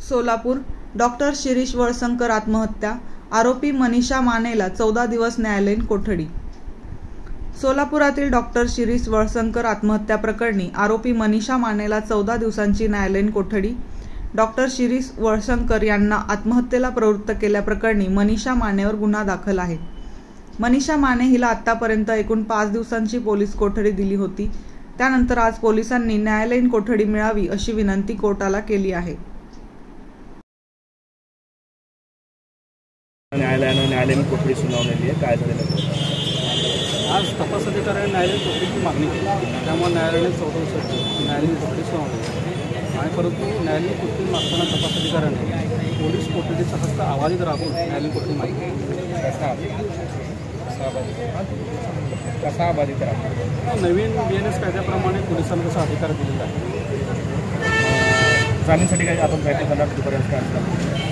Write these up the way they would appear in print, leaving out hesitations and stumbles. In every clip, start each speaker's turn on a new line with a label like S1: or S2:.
S1: Solapur doctor Shirish Walsankar आत्महत्या, आरोपी मनीषा मानेला 14 दिवस न्यायालयीन कोठडी। सोलापुरातील डॉक्टर शिरीष वळसंकर आत्महत्या प्रकरणी आरोपी मनीषा मानेला 14 दिवसांची न्यायालयीन कोठडी। डॉक्टर शिरीष वळसंकर यांना आत्महत्येला प्रवृत्त केल्याप्रकरणी मनीषा मानेवर गुन्हा दाखल आहे। मनीषा माने हिला आतापर्यंत एकूण 5 दिवसांची पोलीस कोठडी दिली होती। त्यानंतर आज पोलिसांनी न्यायालयीन कोठडी मिळावी अशी विनंती कोर्टाला केली आहे।
S2: न्यायालयीन कोठडी सुनावलेली आहे, काय झालेलं?
S3: आज तपास अधिकाऱ्याने न्यायालयीन कोठडीची मागणी केली, त्यामुळे न्यायालयाने 14 दिवसाची न्यायालयीन कोठडी सुनावली आणि परंतु न्यायालयीन कोठडी मागताना तपास अधिकाऱ्याने पोलीस कोठडीचा हक्क आवाजीत राबवून न्यायालयीन कोठडी मागितली।
S2: कसा बाधित राहणार?
S3: नवीन BNS कायद्याप्रमाणे पोलिसांना तसा अधिकार दिलेला आहे।
S2: जामीनसाठी काही आपण प्रयत्न करणार दुपारपर्यंत काय?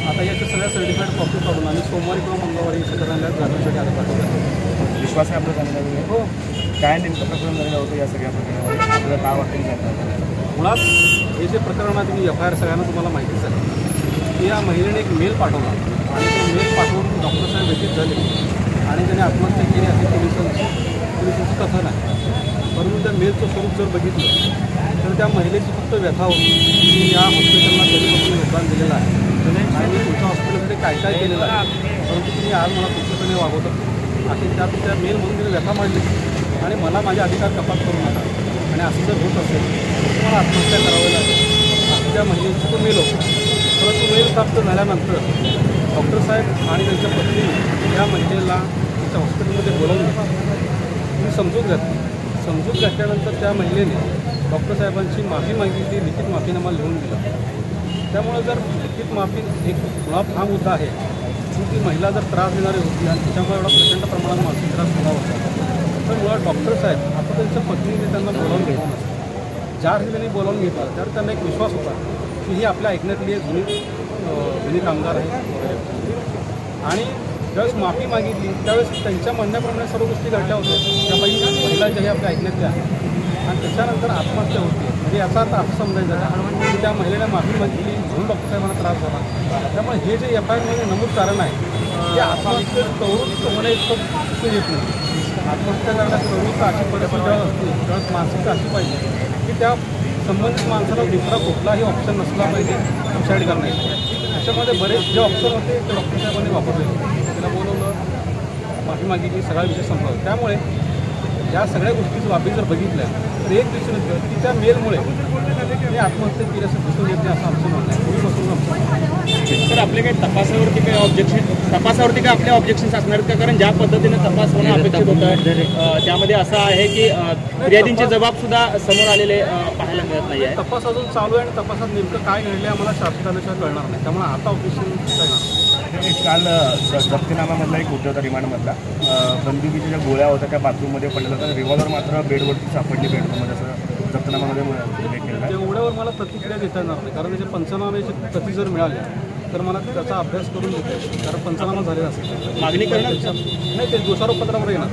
S3: आता याच्या सगळ्या सर्टिफाईड कॉपी काढून आणि सोमवारी किंवा मंगळवारी सदर न्यायालयात जामीनसाठी अर्ज पाठवला।
S2: विश्वास आहे आपलं जामीन?
S3: हो।
S2: काय नेमकं प्रकरण झालेलं होतं या सगळ्या प्रकरणामध्ये? आपल्याला काय वाटतं?
S3: मुळात हे जे प्रकरण आहे तुम्ही FIR सगळ्यांना तुम्हाला माहितीच आहे की या महिलेने एक मेल पाठवला आणि तो मेल पाठवून डॉक्टर साहेब व्यतीत झाले आणि त्याने आत्महत्या केली असे पोलिसांचं कथन आहे। परंतु त्या मेलचं स्वरूप जर बघितलं तर त्या महिलेची फक्त व्यथा होती की या हॉस्पिटलला कधीपासून योगदान दिलेलं आहे आणि मी तुमच्या हॉस्पिटलमध्ये काय काय केलेलं आहे, परंतु तुम्ही आज मला तुमच्याकडे वागवता अशी त्या मेल म्हणून तिने व्यथा मांडली आणि मला माझे अधिकार कपात करू नका आणि असं जर होत असेल तर मला आत्महत्या करावी लागेल असं त्या महिलेची तो मेल होता। परंतु मेल प्राप्त झाल्यानंतर डॉक्टर साहेब आणि त्यांच्या पत्नीने या महिलेला त्यांच्या हॉस्पिटलमध्ये बोलावून घेतलं, समजूत घातली। समजूत घातल्यानंतर त्या महिलेने डॉक्टर साहेबांची माफी मागितली, लिखित माफीनामा लिहून दिला। त्यामुळे जर लिखित माफी एक मुळात हा मुद्दा आहे की ती महिला जर त्रास देणारी होती आणि त्याच्यामुळे एवढा प्रचंड प्रमाणात मानसिक त्रास होणार होता, तर मुळात डॉक्टर साहेब आता त्यांच्या पत्नीने त्यांना बोलावून घेतलं नसतं। ज्या त्यांनी बोलावून घेतलं त्यावर त्यांना एक विश्वास होता की ही आपल्या ऐकण्यातली एक जुनी कामगार आहे वगैरे। आणि ज्यावेळेस माफी मागितली त्यावेळेस त्यांच्या म्हणण्याप्रमाणे सर्व गोष्टी घडल्या होत्या, त्या महिला ज्या आपल्या ऐकण्यातल्या आहेत आणि त्याच्यानंतर आत्महत्या होती। म्हणजे याचा अर्थ असं समजायचं की त्या महिलेने माफी मागितली म्हणून डॉक्टर साहेबांना त्रास झाला। त्यामुळे हे जे FIR मध्ये नमूद कारण आहे ते आत्महत्या प्रवृत्त होणे इतकं दिसून येत नाही। आत्महत्या करण्यास प्रवृत्त अशी परिस्थिती जेव्हा असते तेव्हा मानसिकता अशी पाहिजे की त्या संबंधित माणसाला दुसरा कुठलाही ऑप्शन नसला पाहिजे सुसाईड करण्याचा। त्याच्यामध्ये बरेच जे ऑप्शन होते ते डॉक्टर साहेबांनी वापरले, त्याला बोलवलं, माफी मागितली, सगळा विषय संपला। त्यामुळे या सगळ्या गोष्टीचं बाबी जर बघितल्या तर एक दिसून येतं की त्या मेलमुळे मी आत्महत्या केली असं दिसून येते असं आमचं म्हणणं आहे। पूर्वीपासून
S2: तर आपले काही तपासावरती काही आपले ऑब्जेक्शन्स असणार का? कारण ज्या पद्धतीने तपास होणं अपेक्षित होतं त्यामध्ये असं आहे की फिर्यादींचे जबाबसुद्धा समोर आलेले पाहायला मिळत नाही आहे।
S3: तपास अजून चालू आहे आणि तपासात नेमकं काय घडलं आम्हाला शास्त्र आल्याशिवाय कळणार नाही, त्यामुळे आता ऑफिशियल कळणार।
S2: काल जप्तीनामामधला एक उद्धवता रिमांडमधला बंदुकीच्या ज्या गोळ्या होत्या त्या बाथरूममध्ये पडलेल्या होत्या, रिव्हॉल्वर मात्र बेडवरती सापडली बेडरूममध्ये असं जप्तीनामामध्ये उल्लेख केलेला आहे।
S3: एवढ्यावर मला प्रतिक्रिया देता येणार नाही, कारण त्याचे पंचनाम्याची प्रती जर मिळाल्या तर मला त्याचा अभ्यास करून देता येईल, कारण पंचनामा झालेला असेल।
S2: मागणी करणार
S3: नाही, ते दोषारोपपत्रावर येणार।